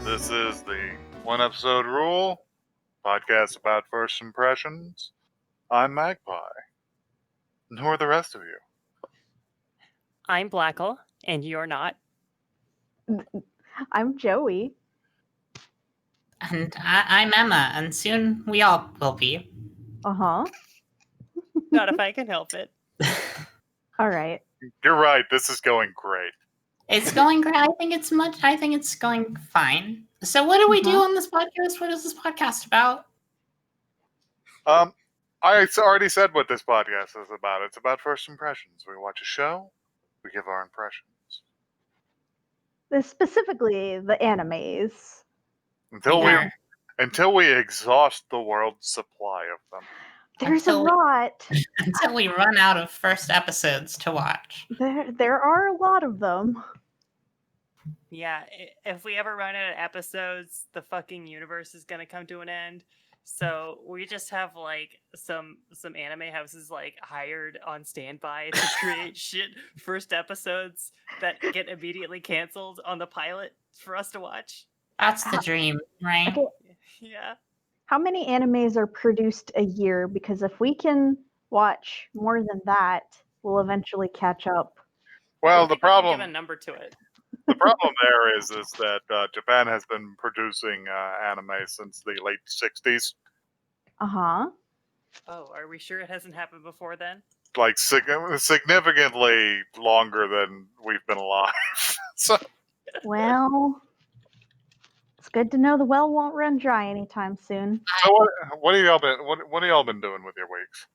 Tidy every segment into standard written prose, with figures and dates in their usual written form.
This is the one episode rule podcast about first impressions. I'm Magpie. And who are the rest of you? I'm Blackle, and you're not. I'm Joey. And I'm Emma, and soon we all will be. Uh-huh. Not if I can help it. All right. You're right, this is going great. It's going great. I think it's going fine. So what do we do on this podcast? What is this podcast about? I already said what this podcast is about. It's about first impressions. We watch a show, we give our impressions. Specifically, the animes. Until we exhaust the world's supply of them. There's a lot. Until we run out of first episodes to watch. There are a lot of them. Yeah, if we ever run out of episodes, the fucking universe is gonna come to an end. So we just have like some anime houses like hired on standby to create shit first episodes that get immediately canceled on the pilot for us to watch. That's the dream, right? Okay. Yeah. How many animes are produced a year? Because if we can watch more than that, we'll eventually catch up. Well, the problem give a number to it. The problem there is that Japan has been producing anime since the late 60s. Uh-huh. Oh, are we sure it hasn't happened before then? Like significantly longer than we've been alive. So, Well, it's good to know the well won't run dry anytime soon. so what have y'all been doing with your weeks?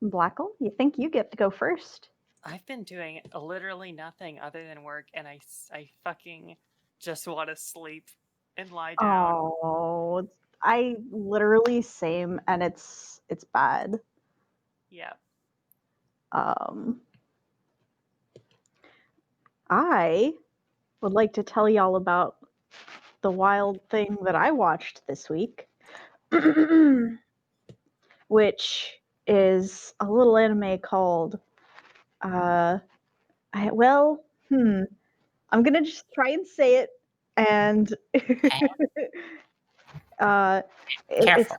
Blackle, you think you get to go first? I've been doing literally nothing other than work, and I fucking just want to sleep and lie down. Oh, I literally same, and it's bad. Yeah. I would like to tell y'all about the wild thing that I watched this week, which is a little anime called I'm gonna just try and say it, and Careful.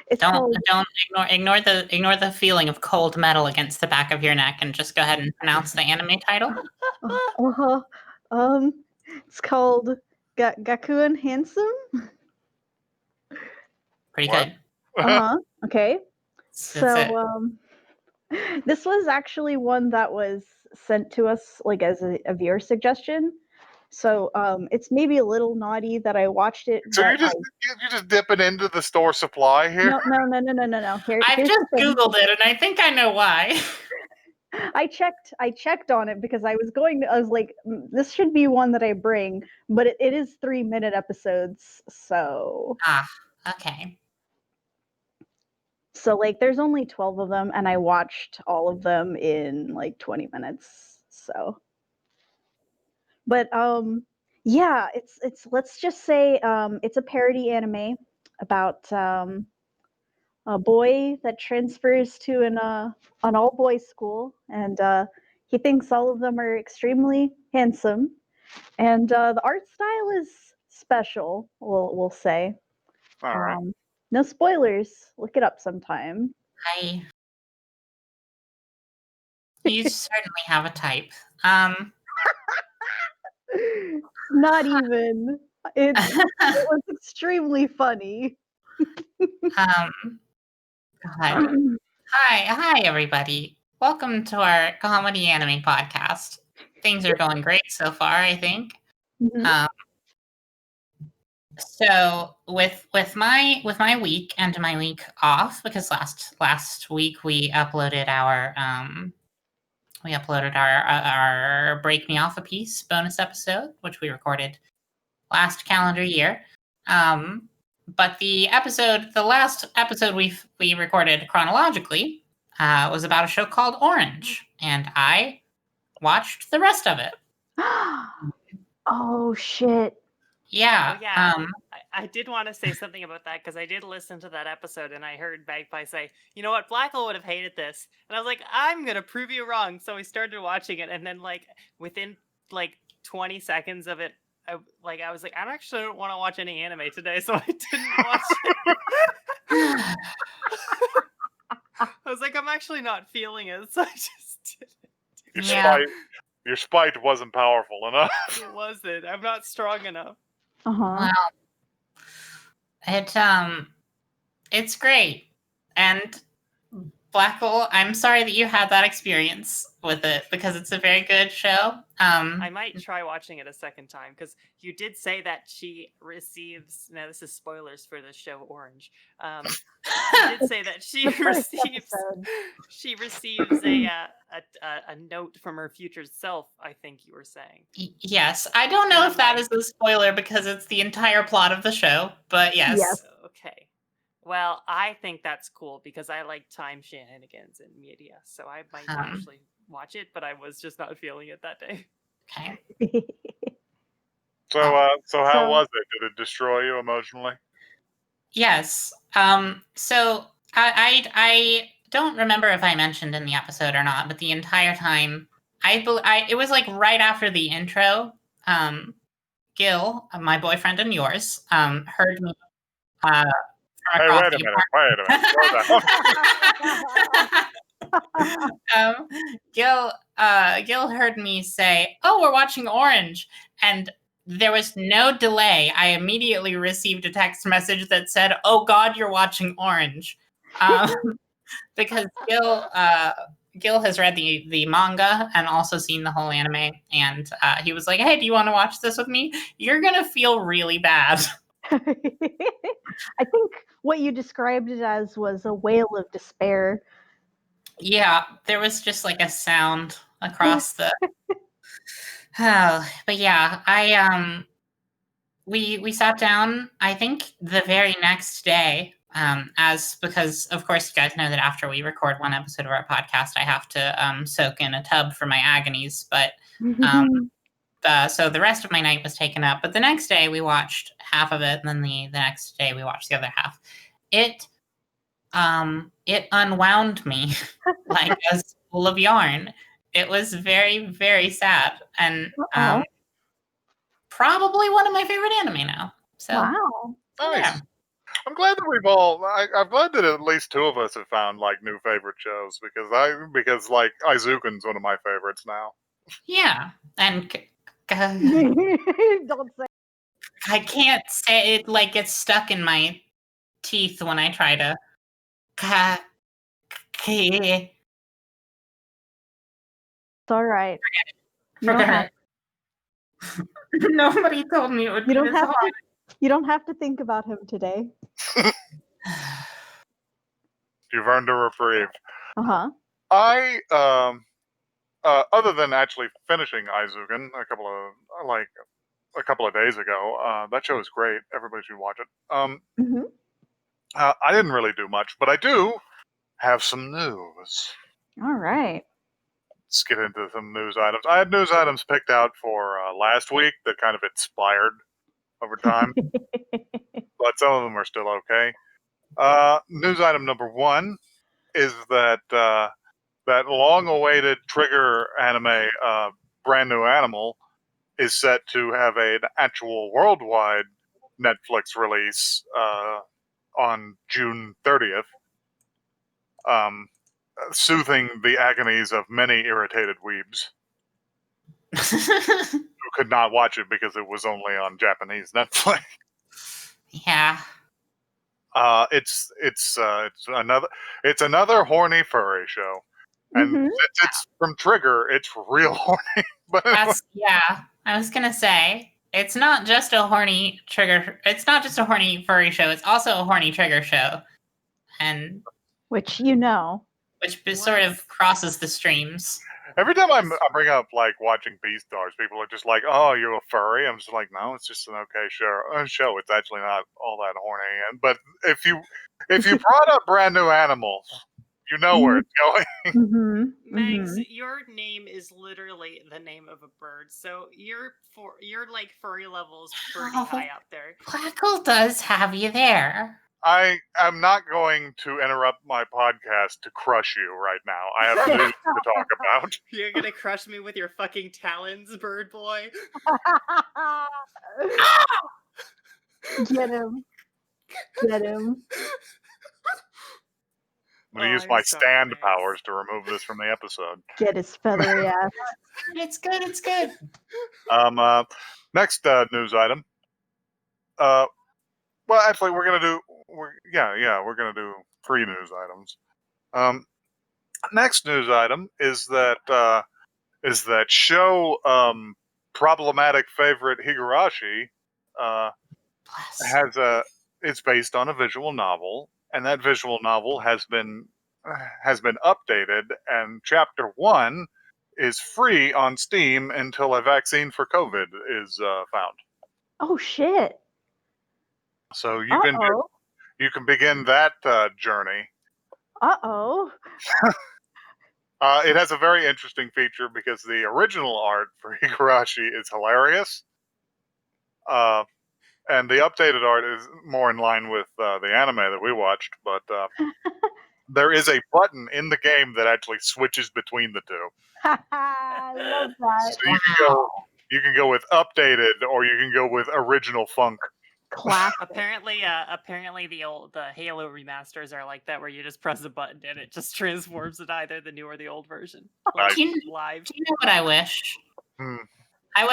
it's Don't called, ignore the feeling of cold metal against the back of your neck, and just go ahead and pronounce the anime title. It's called Gakuen Handsome. Pretty What? good. Okay. That's This was actually one that was sent to us like as a viewer suggestion. So it's maybe a little naughty that I watched it. So you're just dipping into the store supply here? No. I've Here's just the thing. Googled it, and I think I know why. I checked on it because I was like, this should be one that I bring, but it is 3-minute episodes, so Okay. So like there's only 12 of them, and I watched all of them in like 20 minutes. So but yeah, it's let's just say it's a parody anime about a boy that transfers to an all boys school, and he thinks all of them are extremely handsome, and the art style is special. We'll say. All right. No spoilers. Look it up sometime. You certainly have a type. Not even. It was extremely funny. God. Hi, everybody. Welcome to our comedy anime podcast. Things are going great so far, I think. Mhm. So with my week and my week off, because last week we uploaded our Break Me Off a Piece bonus episode, which we recorded last calendar year. But the last episode we recorded chronologically was about a show called Orange, and I watched the rest of it. Oh shit. Yeah. Oh, yeah. I did want to say something about that because I did listen to that episode and I heard Magpie say, you know what, Blackle would have hated this. And I was like, I'm going to prove you wrong. So we started watching it, and then like within like 20 seconds of it I was like, I actually don't want to watch any anime today, so I didn't watch it. I was like, I'm actually not feeling it, so I just didn't. Your spite wasn't powerful enough. It wasn't. I'm not strong enough. Uh-huh. Well, it's great. And Black Hole, I'm sorry that you had that experience with it because it's a very good show. I might try watching it a second time because you did say that she receives. Now this is spoilers for the show Orange. You did say that she The first receives. episode. She receives a note from her future self. I think you were saying. Yes, I don't know if that is a spoiler because it's the entire plot of the show, but yes. Yes. Okay. Well, I think that's cool because I like time shenanigans in media, so I might actually watch it, but I was just not feeling it that day. Okay. So how was it? Did it destroy you emotionally? Yes. So I don't remember if I mentioned in the episode or not, but the entire time, it was like right after the intro. Gil, my boyfriend and yours, heard me. Hey, wait a minute. Gil heard me say, "Oh, we're watching Orange," and there was no delay. I immediately received a text message that said, "Oh God, you're watching Orange," because Gil has read the manga and also seen the whole anime, and he was like, "Hey, do you want to watch this with me? You're gonna feel really bad." I think what you described it as was a wail of despair. Yeah, there was just like a sound across the. Oh, but yeah, we sat down. I think the very next day, because of course you guys know that after we record one episode of our podcast, I have to soak in a tub for my agonies. But so the rest of my night was taken up. But the next day we watched half of it, and then the next day we watched the other half. It unwound me like a spool of yarn. It was very, very sad, and probably one of my favorite anime now. So wow, nice. Yeah. I'm glad that I'm glad that at least two of us have found like new favorite shows because like Aizuken's one of my favorites now. Yeah, and don't say. I can't say it like it's stuck in my teeth when I try to. It's all right. You don't have, Nobody told me it would be this hard. you don't have to think about him today. You've earned a reprieve. Uh-huh. I other than actually finishing Aizuken a couple of days ago, that show is great. Everybody should watch it. I didn't really do much, but I do have some news. All right. Let's get into some news items. I had news items picked out for last week that kind of expired over time, but some of them are still okay. News item number one is that that long-awaited Trigger anime, Brand New Animal, is set to have an actual worldwide Netflix release on June 30th, soothing the agonies of many irritated weebs who could not watch it because it was only on Japanese Netflix. Yeah. It's another horny furry show, and since it's from Trigger, it's real horny. But yeah, I was gonna say it's not just a horny Trigger. It's not just a horny furry show. It's also a horny Trigger show, and which sort of crosses the streams. Every time I bring up like watching Beastars, people are just like, "Oh, you're a furry." I'm just like, "No, it's just an okay show. It's actually not all that horny." But if you brought up Brand New Animal, you know where it's going. Megs, your name is literally the name of a bird, so your like furry levels pretty high up there. Blackle does have you there. I am not going to interrupt my podcast to crush you right now. I have news to talk about. You're gonna crush me with your fucking talons, bird boy? Get him. Get him. I'm going to use I'm my sorry, stand Max. powers to remove this from the episode. Get his feathery ass. It's good. It's good. Next news item. Well, actually, we're gonna do. We're gonna do 3 news items. Next news item is that show problematic favorite Higurashi Bless. has it's based on a visual novel, and that visual novel has been updated, and chapter 1 is free on Steam until a vaccine for COVID is found. Oh shit. So you can begin that journey. Uh-oh. It has a very interesting feature because the original art for Higurashi is hilarious. And the updated art is more in line with the anime that we watched, but there is a button in the game that actually switches between the two. I love that. So you can go with updated, or you can go with original funk. Classic. Apparently, the Halo remasters are like that, where you just press a button and it just transforms it either the new or the old version. Like, Do you live. know what I wish? Hmm. I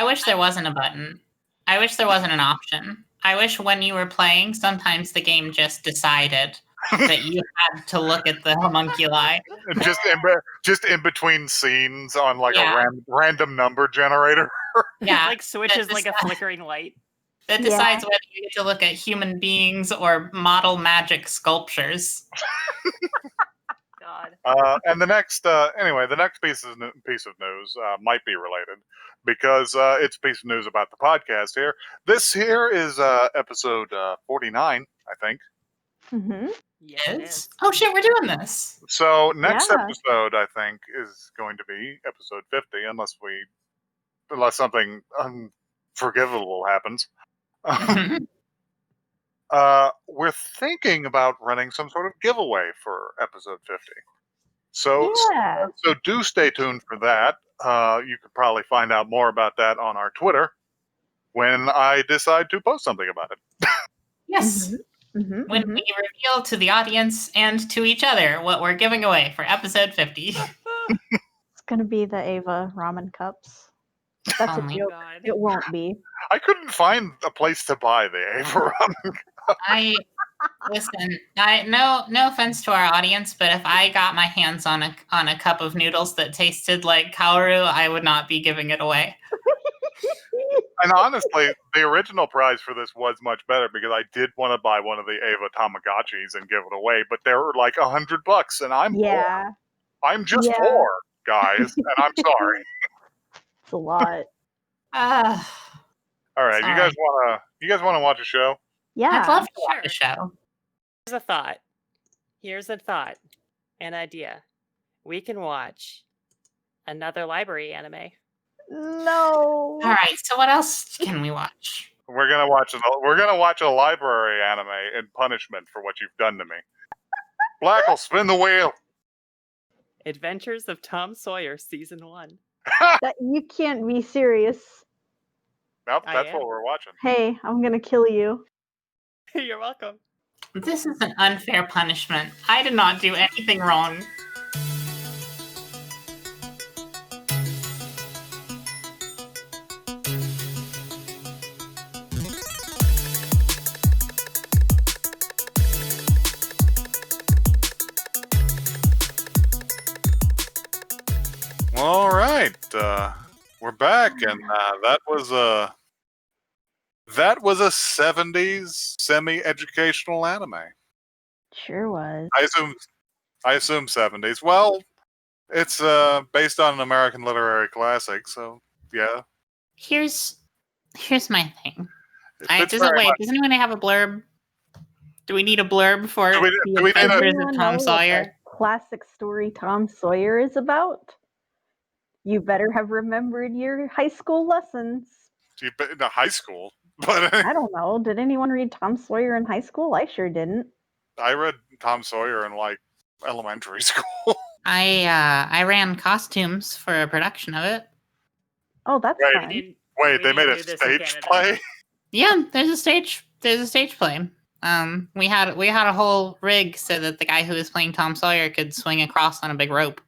wish there wasn't a button. I wish there wasn't an option. I wish when you were playing, sometimes the game just decided that you had to look at the homunculi. Just in between scenes on like Yeah. a random number generator. Yeah, Like switches like a flickering light. that decides whether you get to look at human beings or model magic sculptures. God. And the next piece of news might be related because it's a piece of news about the podcast here. This here is episode 49, I think. Mm-hmm. Yes, it is. Oh shit, we're doing this. So next Yeah. episode, I think, is going to be episode 50, unless something unforgivable happens. We're thinking about running some sort of giveaway for episode 50. So do stay tuned for that. You could probably find out more about that on our Twitter when I decide to post something about it. Yes. Mm-hmm. When we reveal to the audience and to each other what we're giving away for episode 50. It's gonna be the Ava ramen cups. That's Oh a my joke. God. It won't be. I couldn't find a place to buy the Ava ramen. Listen, no offense to our audience, but if I got my hands on a cup of noodles that tasted like Kaoru, I would not be giving it away. And honestly, the original prize for this was much better because I did want to buy one of the Ava Tamagotchis and give it away, but they were like $100, and I'm poor. I'm just poor, guys, and I'm sorry. It's a lot. All right, Sorry. you guys want to watch a show? Yeah. I'd love to watch a show. Here's a thought. An idea. We can watch another library anime. No. All right, so what else can we watch? We're gonna watch a library anime in punishment for what you've done to me. Black will spin the wheel. Adventures of Tom Sawyer, Season 1. That you can't be serious. Nope, I that's am. what we're watching. Hey, I'm gonna kill you. You're welcome. This is an unfair punishment. I did not do anything wrong. All right, we're back, and that was a 70s semi-educational anime. Sure was. I assume 70s. Well, it's based on an American literary classic, so yeah. Here's my thing. It fits very much. Does anyone have a blurb? Do we need a blurb for Do we the need a- Adventures Anyone of know Tom what Sawyer? the classic story Tom Sawyer is about? You better have remembered your high school lessons. You've been to high school, but I don't know. Did anyone read Tom Sawyer in high school? I sure didn't. I read Tom Sawyer in like elementary school. I ran costumes for a production of it. Oh, that's Right. fun. Wait, We they made didn't a do this in stage Canada. play? Yeah, there's a stage play. We had a whole rig so that the guy who was playing Tom Sawyer could swing across on a big rope.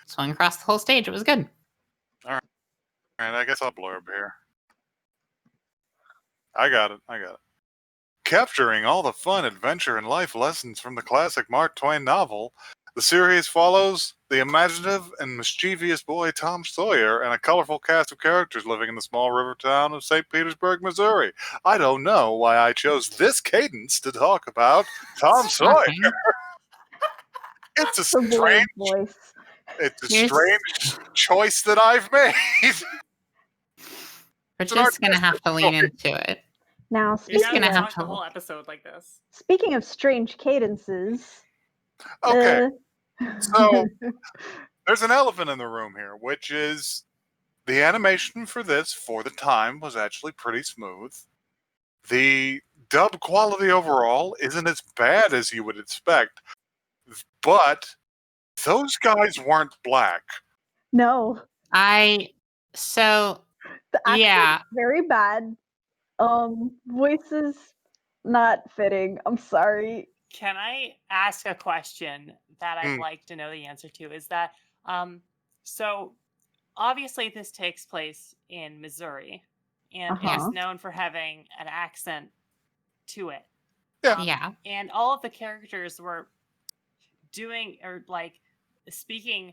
Swung across the whole stage. It was good. Alright, I guess I'll blurb here. I got it. Capturing all the fun, adventure, and life lessons from the classic Mark Twain novel, the series follows the imaginative and mischievous boy Tom Sawyer and a colorful cast of characters living in the small river town of St. Petersburg, Missouri. I don't know why I chose this cadence to talk about Tom Sawyer. Shocking. It's a The boy's strange, voice. choice that I've made. We're just gonna have to lean into it. Now, You're Just gonna gonna have talk to- the whole episode like this. speaking of strange cadences. Okay, uh, so there's an elephant in the room here, which is the animation for this, for the time, was actually pretty smooth. The dub quality overall isn't as bad as you would expect, but those guys weren't black. no, So the accent's yeah. very bad. Voices not fitting. I'm sorry. Can I ask a question that I'd like to know the answer to? Is that so obviously this takes place in Missouri and Uh-huh. it's known for having an accent to it. Yeah. And all of the characters were doing or like speaking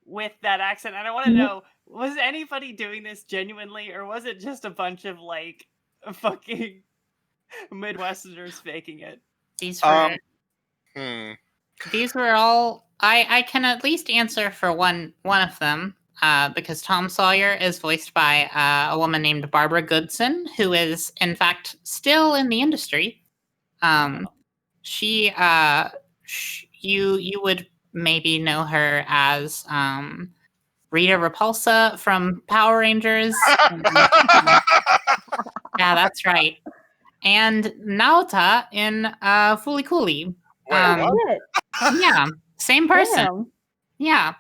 with that accent. And I want to know, was anybody doing this genuinely or was it just a bunch of like fucking Midwesterners faking it? These Hmm. were all. I can at least answer for one of them, because Tom Sawyer is voiced by a woman named Barbara Goodson, who is in fact still in the industry. She you would maybe know her as Rita Repulsa from Power Rangers. Yeah, that's right. And Naota in Fooly Cooly. Wait, what? Shit. Yeah, same person. Damn. Yeah.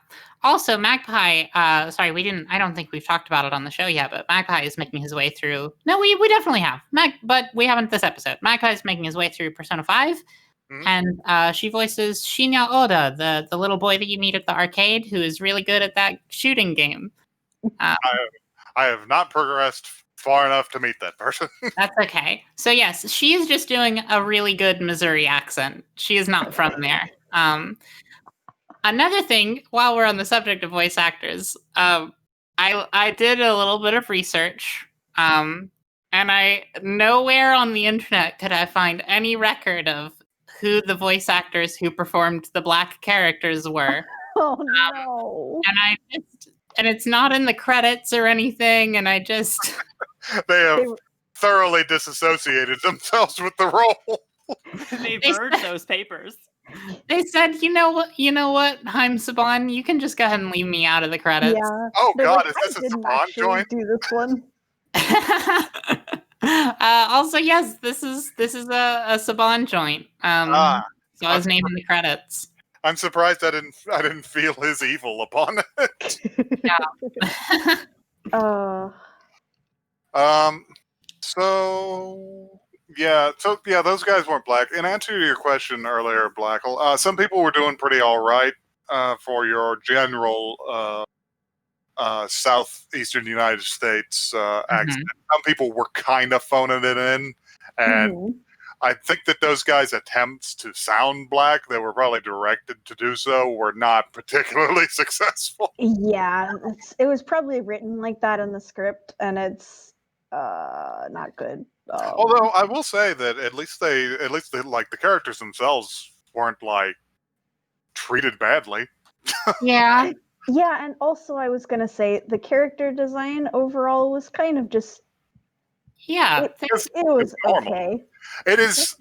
Also, Magpie. Sorry, I don't think we've talked about it on the show yet, but Magpie is making his way through. No, we definitely have. But we haven't this episode. Magpie is making his way through Persona 5, and she voices Shinya Oda, the little boy that you meet at the arcade, who is really good at that shooting game. I have not progressed far enough to meet that person. That's okay. So yes, she is just doing a really good Missouri accent. She is not from there. Another thing, while we're on the subject of voice actors, I did a little bit of research, and I nowhere on the internet could I find any record of who the voice actors who performed the black characters were. Oh no. And it's not in the credits or anything, and I just They have thoroughly disassociated themselves with the role. They burned those papers. They said, you know what, Haim Saban, you can just go ahead and leave me out of the credits. Yeah. Oh They're God, like, is this I a didn't Saban actually joint? do this one. Also, yes, this is a Saban joint. So his name in the credits. I'm surprised I didn't feel his evil upon it. So those guys weren't black. In answer to your question earlier, Blackle, some people were doing pretty all right for your general southeastern United States accent. Some people were kind of phoning it in, and I think that those guys' attempts to sound black, that were probably directed to do so, were not particularly successful. Yeah, it was probably written like that in the script, and it's not good. Although I will say that at least they like the characters themselves weren't like treated badly. Yeah. Yeah, and also I was gonna say the character design overall was kind of just it was normal. okay. It is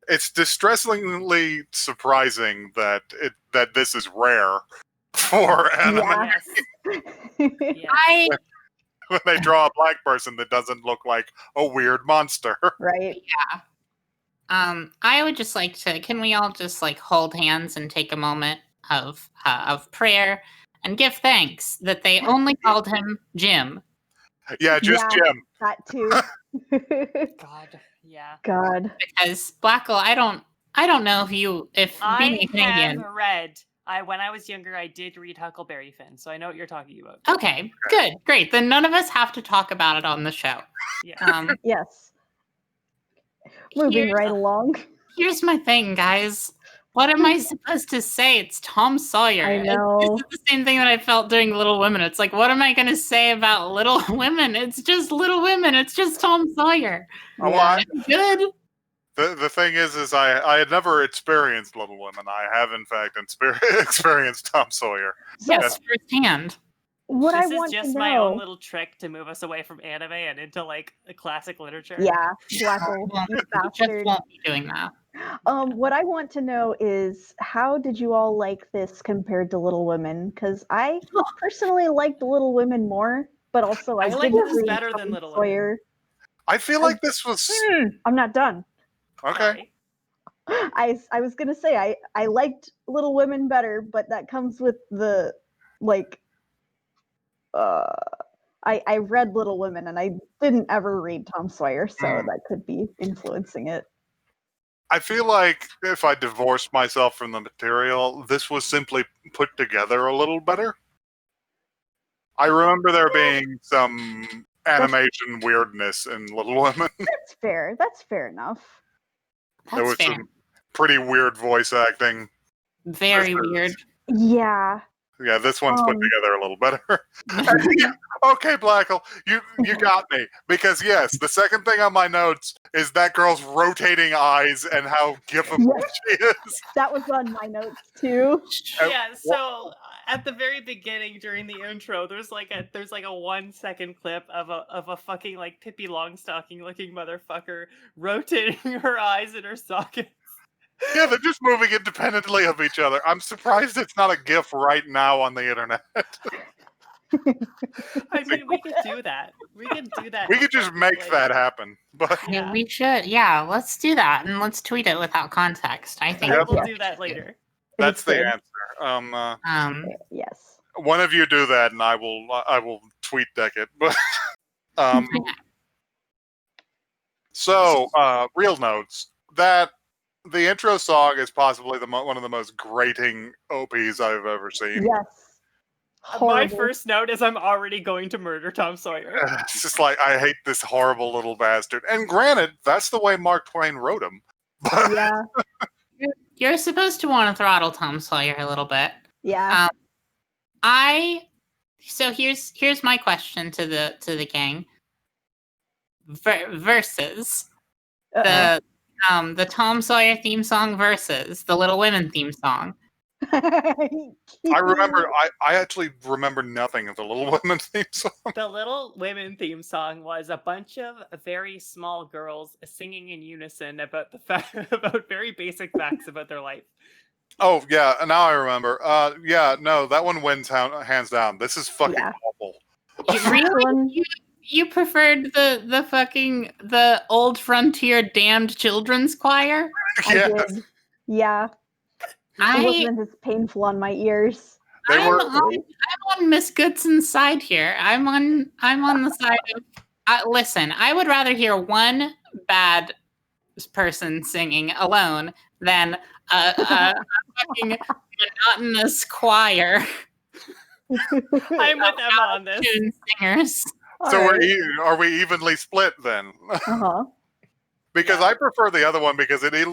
it's distressingly surprising that this is rare for anime. Yeah. When they draw a black person that doesn't look like a weird monster. Right. Yeah. I would just like to. Can we all just like hold hands and take a moment of prayer and give thanks that they only called him Jim. Yeah, just Yeah. Jim. That too. God, yeah. God. Because Blackle, I don't know if being a I Canadian. have read. When I was younger, I did read Huckleberry Finn, so I know what you're talking about. Okay, good, great. Then none of us have to talk about it on the show. Yeah. Yes. Moving Here's- right along. Here's my thing, guys. What am I supposed to say? It's Tom Sawyer. I know. This is the same thing that I felt during Little Women. It's like, what am I going to say about Little Women? It's just Little Women. It's just Tom Sawyer. Oh, Yeah. Good. The thing is I had never experienced Little Women. I have, in fact, experienced Tom Sawyer. Yes, firsthand. What I This is want just to my own know. little trick to move us away from anime and into like classic literature. Yeah, Blackle, you Just bastard. won't be doing that. What I want to know is how did you all like this compared to Little Women? Because I personally liked Little Women more, but also I like didn't this read better than Tom Little Women. Sawyer. I feel like this was I'm not done. okay. Sorry. I was gonna say I liked Little Women better, but that comes with the like. I read Little Women and I didn't ever read Tom Sawyer, so that could be influencing it. I feel like if I divorced myself from the material, this was simply put together a little better. I remember there being some animation weirdness in Little Women. That's fair. That's fair enough. There was That's fair. some pretty weird voice acting. Very weird. Yeah. Yeah, this one's put Um, together a little better. Okay, Blackle, you got me. Because yes, the second thing on my notes is that girl's rotating eyes and how gifable she is. That was on my notes too. Yeah, so at the very beginning during the intro, there's like a 1 second clip of a fucking like Pippi Longstocking looking motherfucker rotating her eyes in her sockets. Yeah, they're just moving independently of each other. I'm surprised it's not a GIF right now on the internet. I mean, we could do that. We could do that. We could just make that happen. But Yeah. We should. Yeah, let's do that and let's tweet it without context. I think Yep. We'll do that later. that's the It's answer. yes. One of you do that, and I will tweet deck it. But so real notes that the intro song is possibly one of the most grating OPs I've ever seen. Yes. My Horrible. first note is I'm already going to murder Tom Sawyer. It's just like I hate this horrible little bastard. And granted, that's the way Mark Twain wrote him. Yeah. you're supposed to want to throttle Tom Sawyer a little bit. Yeah. So here's my question to the gang. Versus the Tom Sawyer theme song versus the Little Women theme I actually remember nothing of the Little Women theme song. The Little Women theme song was a bunch of very small girls singing in unison about about very basic facts about their life. Oh yeah, now I remember. Yeah, no, that one wins hands down. This is fucking awful. Really? You preferred the old frontier damned children's choir? I did. Yeah. It wasn't as painful on my ears. I'm on Miss Goodson's side here. I'm on the side of listen, I would rather hear one bad person singing alone than a fucking monotonous choir. I'm with Emma on this. Singers. So are we evenly split then? Uh-huh. Because I prefer the other one because it at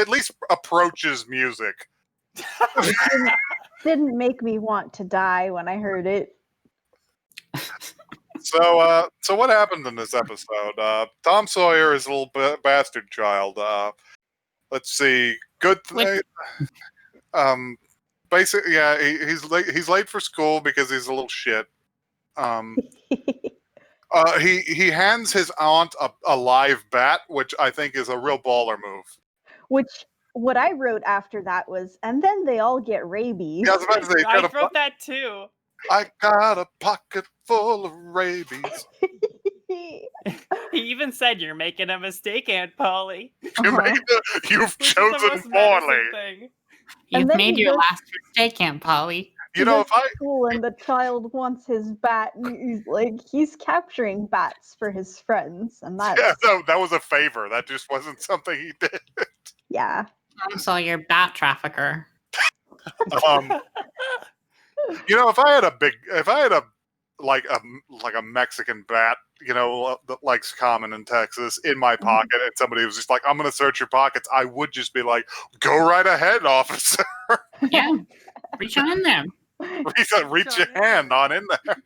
least approaches music. It didn't make me want to die when I heard it. So what happened in this episode? Tom Sawyer is a little bastard child. Let's see. Good thing. Basically, yeah, he's late. He's late for school because he's a little shit. He hands his aunt a live bat, which I think is a real baller move. Which what I wrote after that was, and then they all get rabies. Yeah, I was about to say, I wrote that too. I got a pocket full of rabies. He even said, "You're making a mistake, Aunt Polly. You've chosen poorly." You've made your last mistake, Aunt Polly. He goes to school and the child wants his bat. And he's capturing bats for his friends, and that's that was a favor. That just wasn't something he did. yeah. Tom Sawyer, bat trafficker. If I had a Mexican bat, that like's common in Texas, in my pocket, and somebody was just like, "I'm going to search your pockets," I would just be like, "Go right ahead, officer." Yeah, reach on in there. reach your hand on in there.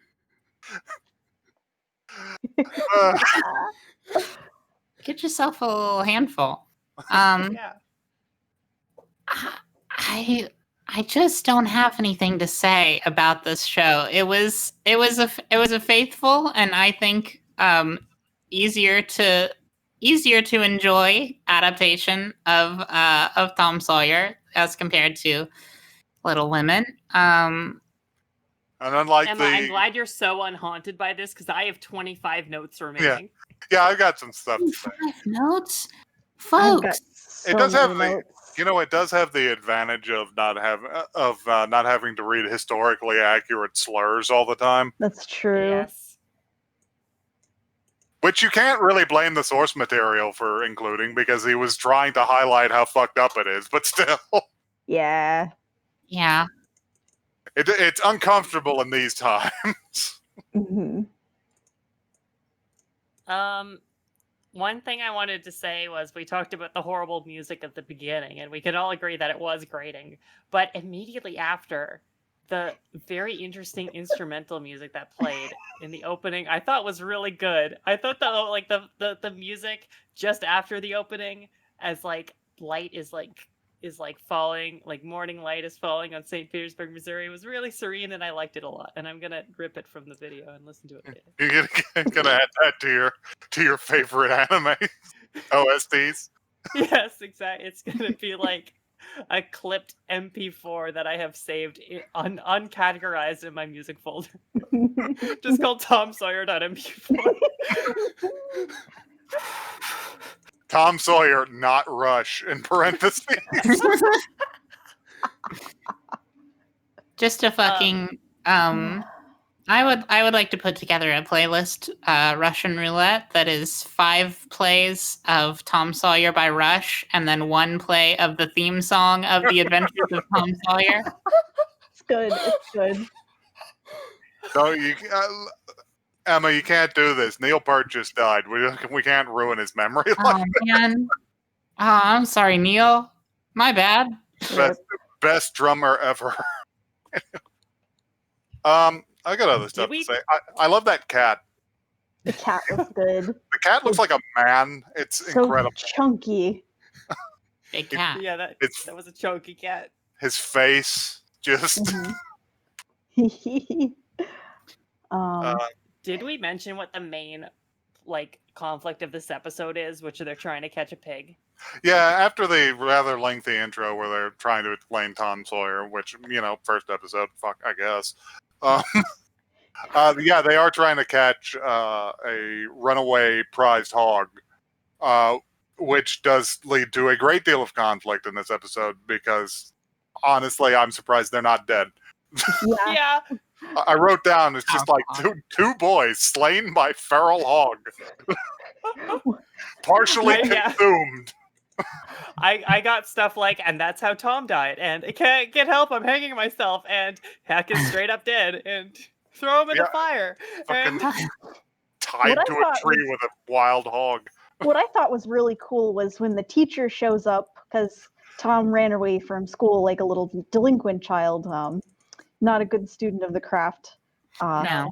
Get yourself a little handful. Yeah. I just don't have anything to say about this show. It was a faithful and I think easier to enjoy adaptation of Tom Sawyer as compared to Little Women. And unlike Emma, I'm glad you're so unhaunted by this because I have 25 notes remaining. Yeah, I've got some stuff to say. 25 notes, folks. It does have it does have the advantage of not having to read historically accurate slurs all the time. That's true. Yes. Which you can't really blame the source material for including because he was trying to highlight how fucked up it is, but still. Yeah. Yeah. It's uncomfortable in these times. Mm-hmm. One thing I wanted to say was we talked about the horrible music at the beginning, and we could all agree that it was grating. But immediately after, the very interesting instrumental music that played in the opening, I thought was really good. I thought that the music just after the opening, as light is falling, morning light is falling on St. Petersburg, Missouri, was really serene, and I liked it a lot. And I'm gonna rip it from the video and listen to it later. You're gonna add that to your favorite anime OSTs. Yes, exactly. It's gonna be like a clipped MP4 that I have saved uncategorized in my music folder, just called TomSawyer.mp4. Tom Sawyer, not Rush, in parentheses. Just a fucking I would like to put together a playlist, Russian Roulette, that is 5 plays of Tom Sawyer by Rush, and then 1 play of the theme song of The Adventures of Tom Sawyer. It's good. It's good. So Emma, you can't do this. Neil Peart just died. We can't ruin his memory. Oh man. Oh, I'm sorry, Neil. My bad. Best drummer ever. I got other stuff to say. I love that cat. The cat was good. The cat looks like a man. It's so incredible. Chunky. Big cat. Yeah, that was a chunky cat. His face just. Did we mention what the main conflict of this episode is, which they're trying to catch a pig? Yeah, after the rather lengthy intro where they're trying to explain Tom Sawyer, which, first episode, fuck, I guess. Yeah, they are trying to catch a runaway prized hog, which does lead to a great deal of conflict in this episode because, honestly, I'm surprised they're not dead. Yeah. I wrote down, it's just like two boys slain by feral hog. Partially consumed. I got stuff like, and that's how Tom died, and I can't get help, I'm hanging myself, and Hack is straight up dead, and throw him in the fire. And tied to a tree with a wild hog. What I thought was really cool was when the teacher shows up, because Tom ran away from school like a little delinquent child, not a good student of the craft. No.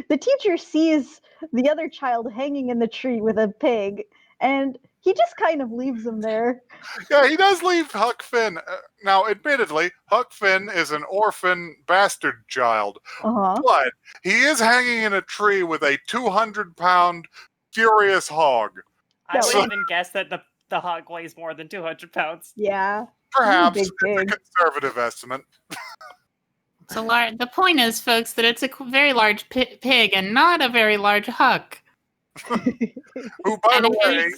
The teacher sees the other child hanging in the tree with a pig, and he just kind of leaves him there. Yeah, he does leave Huck Finn. Now, admittedly, Huck Finn is an orphan bastard child, but he is hanging in a tree with a 200-pound furious hog. I would even guess that the hog weighs more than 200 pounds. Yeah. Perhaps it's a conservative estimate. The point is, folks, that it's a very large pig and not a very large huck. Who, by the way,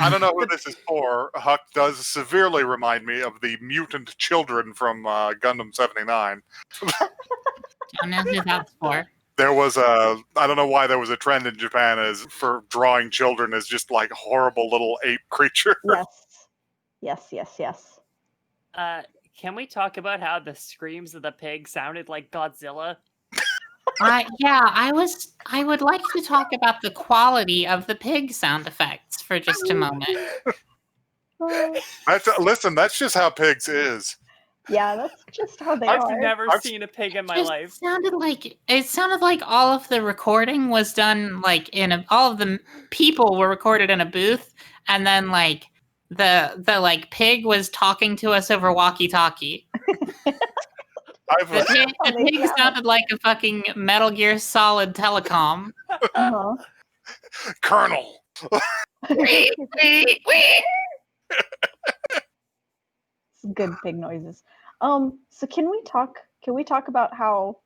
I don't know who this is for. Huck does severely remind me of the mutant children from Gundam 79. Don't know who that's for. There was I don't know why there was a trend in Japan as for drawing children as just like horrible little ape creatures. Yes. Can we talk about how the screams of the pig sounded like Godzilla? Yeah, I would like to talk about the quality of the pig sound effects for just a moment. Listen, that's just how pigs is. Yeah, that's just how they I've are. never seen a pig in my life. It sounded like all of the recording was done like all of the people were recorded in a booth, and then like the like pig was talking to us over walkie-talkie. The pig sounded like a fucking Metal Gear Solid telecom. Uh-huh. Colonel. Good pig noises. So can we talk about how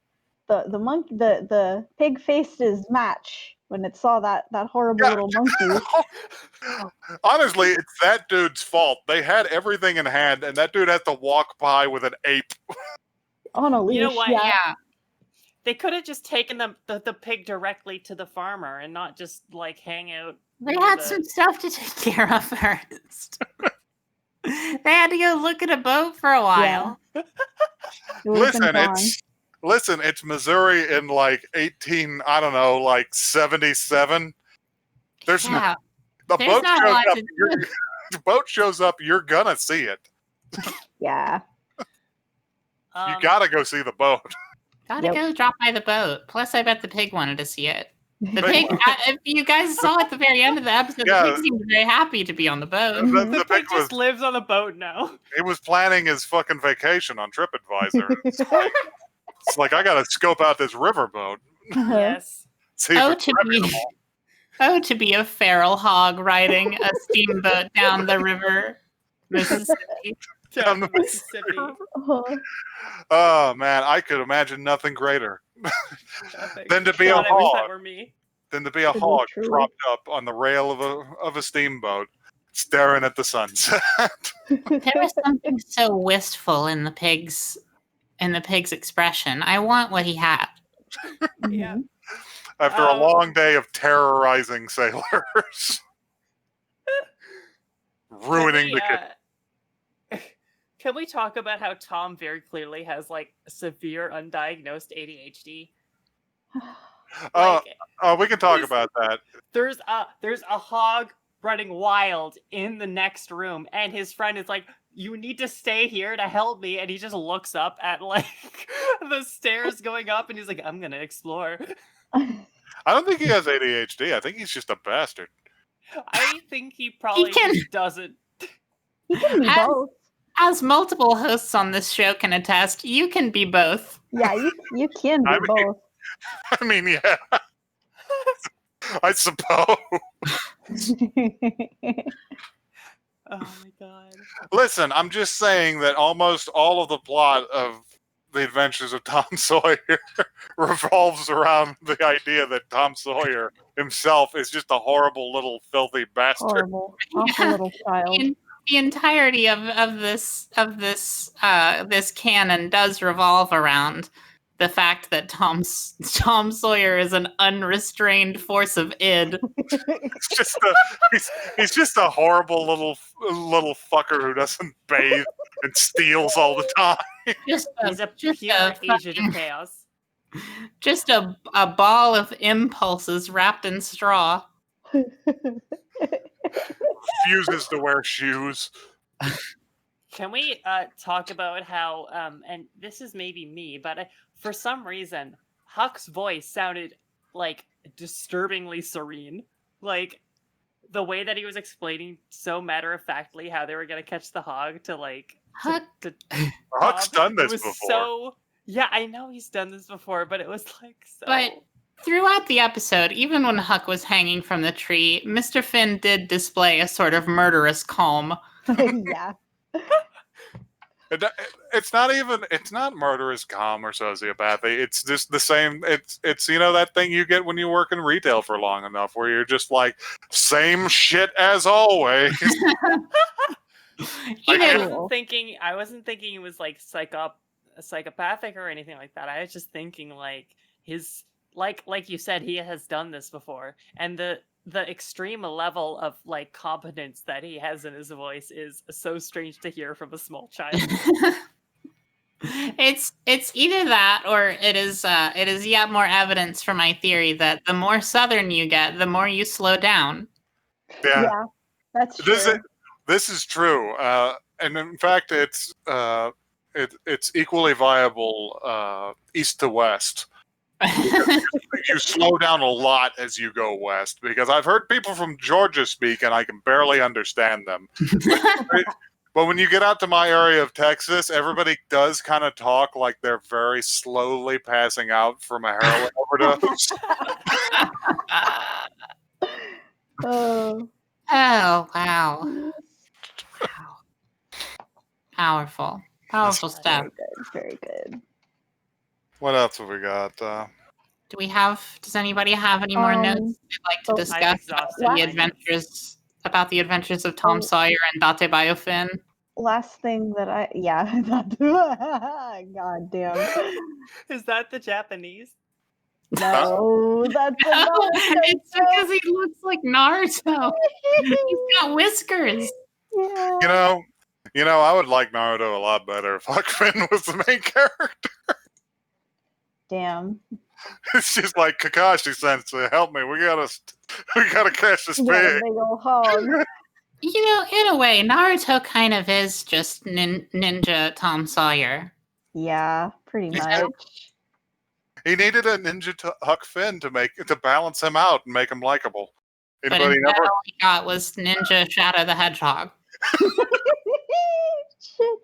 the pig faced his match when it saw that horrible little monkey? Honestly, it's that dude's fault. They had everything in hand, and that dude has to walk by with an ape. On a leash. You know what? Yeah. They could have just taken the pig directly to the farmer and not just like hang out. They had some stuff to take care of first. They had to go look at a boat for a while. Yeah. Listen, it's Missouri in like 77. There's the boat shows up, you're gonna see it. Yeah. You gotta go see the boat. Gotta go drop by the boat. Plus, I bet the pig wanted to see it. The pig, if you guys saw at the very end of the episode, the pig seemed very happy to be on the boat. The pig just lives on the boat now. He was planning his fucking vacation on TripAdvisor. It's like I gotta scope out this riverboat. Yes. To be a feral hog riding a steamboat down the river, Mississippi. Down the Mississippi. Oh man, I could imagine nothing greater than to be a hog. Than to be a hog propped up on the rail of a steamboat, staring at the sunset. There was something so wistful in the pig's expression. I want what he had. Yeah. After a long day of terrorizing sailors, ruining the kitchen. Can we talk about how Tom very clearly has like severe undiagnosed ADHD? We can talk about that. There's a hog running wild in the next room, and his friend is like, "You need to stay here to help me," and he just looks up at like the stairs going up, and he's like, "I'm gonna explore." I don't think he has ADHD. I think he's just a bastard. I think he probably just doesn't. He can be both. As multiple hosts on this show can attest, you can be both. Yeah, you can be both. I mean, yeah. I suppose. Oh my god. Listen, I'm just saying that almost all of the plot of The Adventures of Tom Sawyer revolves around the idea that Tom Sawyer himself is just a horrible little filthy bastard. Horrible, awful little child. The entirety of this canon does revolve around the fact that Tom Sawyer is an unrestrained force of id. He's just a horrible little fucker who doesn't bathe and steals all the time. He's a pure agent of chaos. Just a ball of impulses wrapped in straw. Refuses to wear shoes. Can we talk about how, and this is maybe me, but for some reason, Huck's voice sounded like disturbingly serene. Like the way that he was explaining so matter-of-factly how they were going to catch the hog to like... Huck's done this before. Yeah, I know he's done this before, but it was like so... But throughout the episode, even when Huck was hanging from the tree, Mr. Finn did display a sort of murderous calm. Yeah. It's not murderous calm or sociopathy. It's just the same. It's that thing you get when you work in retail for long enough, where you're just like, same shit as always. You I know, wasn't thinking it was like psychopathic or anything like that. I was just thinking like his like you said, he has done this before, and the extreme level of like competence that he has in his voice is so strange to hear from a small child. it's either that or it is yet more evidence for my theory that the more southern you get, the more you slow down. Yeah, that's true. This is true, and in fact, it's equally viable east to west. You slow down a lot as you go west, because I've heard people from Georgia speak, and I can barely understand them. But when you get out to my area of Texas, everybody does kind of talk like they're very slowly passing out from a heroin overdose. Oh, Oh, wow. Powerful stuff. very good, very good. What else have we got? Does anybody have any more notes they'd like to discuss about the adventures of Tom Sawyer and Date Biofin? Last thing that God damn. Is that the Japanese? No, that's Naruto. It's because he looks like Naruto. He's got whiskers. Yeah. I would like Naruto a lot better if Huck Finn was the main character. Damn. It's just like, Kakashi-sensei, help me. We gotta catch this Yeah, pig. big ol' hog. In a way, Naruto kind of is just ninja Tom Sawyer. Yeah, pretty much. He needed a ninja Huck Finn to balance him out and make him likable. But instead, all he got was Ninja Shadow the Hedgehog. Shit.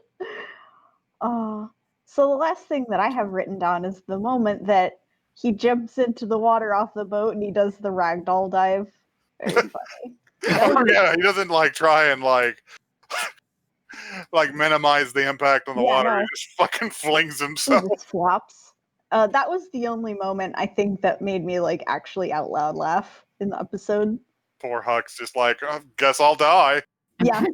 So the last thing that I have written down is the moment that he jumps into the water off the boat and he does the ragdoll dive. Very funny. Oh yeah, he doesn't try and minimize the impact on the water. No. He just fucking flings himself. He just flops. That was the only moment I think that made me actually out loud laugh in the episode. Poor Huck's just I guess I'll die. Yeah.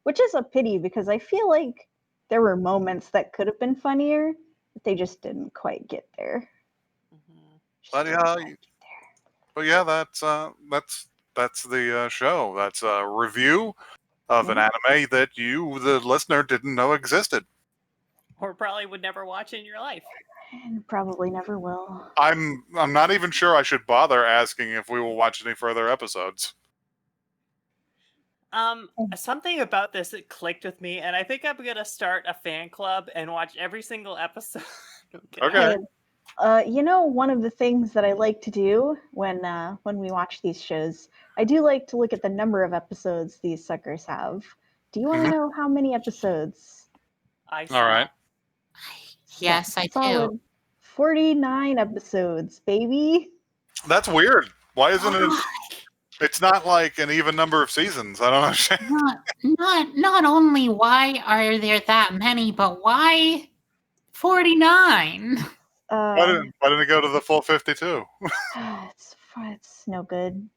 Which is a pity because I feel like there were moments that could have been funnier, but they just didn't quite get there. Mm-hmm. But yeah, that's the show. That's a review of an anime that you, the listener, didn't know existed, or probably would never watch in your life. And probably never will. I'm not even sure I should bother asking if we will watch any further episodes. Something about this that clicked with me, and I think I'm gonna start a fan club and watch every single episode. Okay. One of the things that I like to do when we watch these shows, I do like to look at the number of episodes these suckers have. Do you want to know how many episodes? All right. Yes, I do. 49 episodes, baby. That's weird. Why isn't it? It's not like an even number of seasons. I don't understand. Not only why are there that many, but why 49? Why didn't it go to the full 52? It's no good.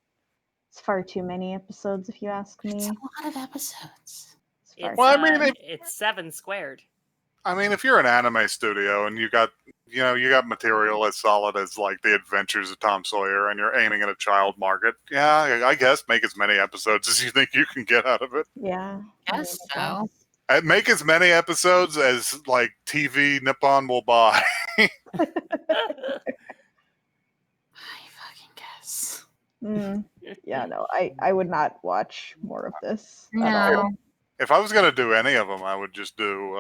It's far too many episodes, if you ask me. It's a lot of episodes. It's 7 squared. I mean, if you're an anime studio and you got material as solid as The Adventures of Tom Sawyer, and you're aiming at a child market, yeah, I guess make as many episodes as you think you can get out of it. Yeah, guess so. Make as many episodes as TV Nippon will buy. I fucking guess. Yeah, no, I would not watch more of this. No. If I was gonna do any of them, I would just do.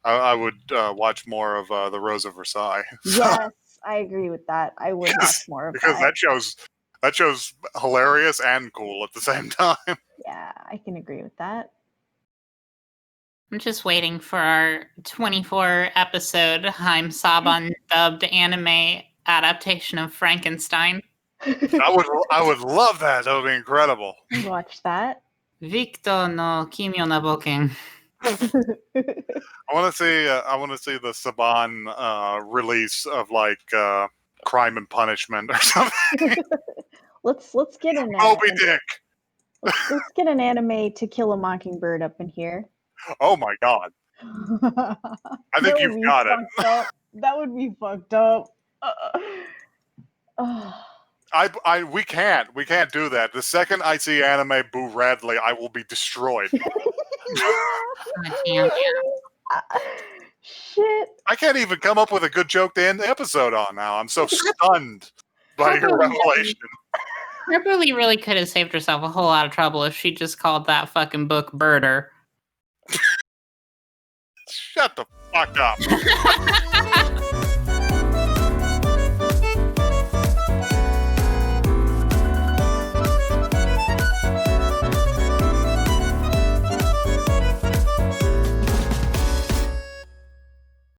I would watch more of The Rose of Versailles. Yes, I agree with that. I would watch more of because that show's hilarious and cool at the same time. Yeah, I can agree with that. I'm just waiting for our 24 episode Haim Saban dubbed anime adaptation of Frankenstein. I would love that. That would be incredible. Watch that. Victor no Kimyo na Boken. I want to see the Saban release of like Crime and Punishment or something. let's get an Moby Dick. let's get an anime To Kill a Mockingbird up in here. Oh my god. I think you've got it. That would be fucked up. We can't do that. The second I see anime Boo Radley, I will be destroyed. God damn it. Shit. I can't even come up with a good joke to end the episode on now. I'm so stunned by your revelation. Kimberly really could have saved herself a whole lot of trouble if she just called that fucking book Birder. Shut the fuck up.